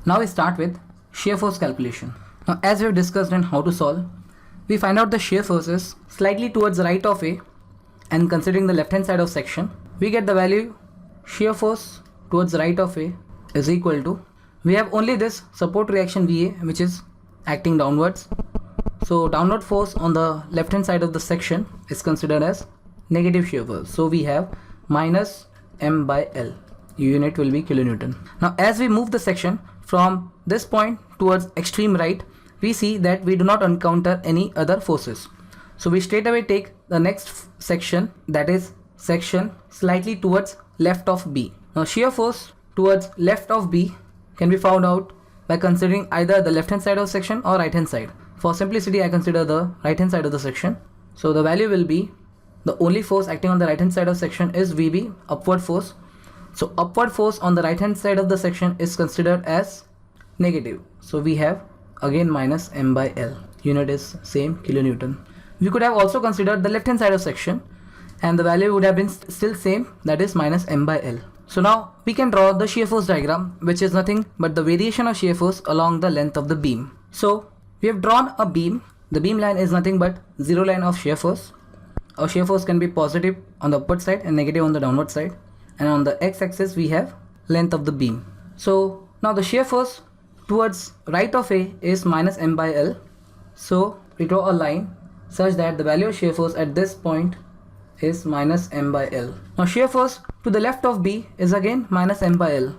Now we start with shear force calculation. Now as we have discussed in how to solve, we find out the shear forces slightly towards the right of A, and considering the left hand side of section, we get the value shear force towards the right of A is equal to, we have only this support reaction VA which is acting downwards. So downward force on the left hand side of the section is considered as negative shear force. So we have minus m by L. Unit will be kilonewton. Now as we move the section from this point towards extreme right, we see that we do not encounter any other forces. So we straight away take the next section, that is section slightly towards left of B. Now shear force towards left of B can be found out by considering either the left hand side of section or right hand side. For simplicity, I consider the right hand side of the section. So the value will be, the only force acting on the right hand side of section is VB, upward force. So upward force on the right hand side of the section is considered as negative. So we have again minus m by L. Unit is same, kilonewton. We could have also considered the left hand side of section and the value would have been still same, that is minus m by L. So now we can draw the shear force diagram, which is nothing but the variation of shear force along the length of the beam. So we have drawn a beam. The beam line is nothing but zero line of shear force. Our shear force can be positive on the upward side and negative on the downward side. And on the x-axis we have length of the beam. So now the shear force towards right of A is minus m by L. So we draw a line such that the value of shear force at this point is minus m by L. Now shear force to the left of B is again minus m by L.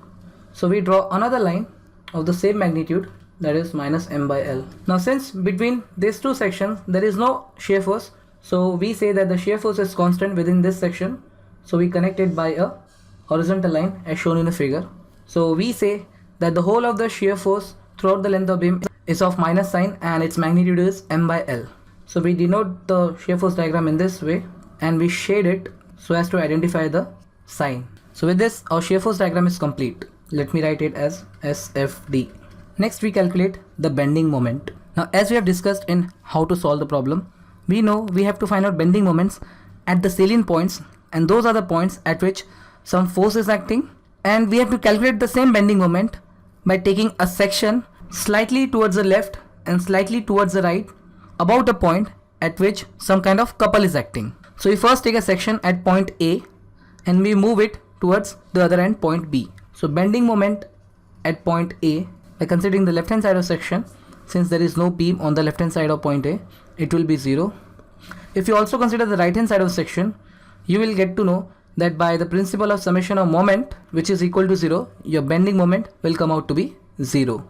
So we draw another line of the same magnitude, that is minus m by L. Now since between these two sections there is no shear force, so we say that the shear force is constant within this section. So we connect it by a horizontal line as shown in the figure. So we say that the whole of the shear force throughout the length of beam is of minus sign and its magnitude is m by L. So we denote the shear force diagram in this way and we shade it so as to identify the sign. So with this, our shear force diagram is complete. Let me write it as SFD. Next we calculate the bending moment. Now as we have discussed in how to solve the problem, we know we have to find out bending moments at the salient points, and those are the points at which some force is acting, and we have to calculate the same bending moment by taking a section slightly towards the left and slightly towards the right about a point at which some kind of couple is acting. So we first take a section at point A and we move it towards the other end, point B. So bending moment at point A, by considering the left hand side of section, since there is no beam on the left hand side of point A, it will be 0. If you also consider the right hand side of section, you will get to know that by the principle of summation of moment, which is equal to 0, your bending moment will come out to be 0.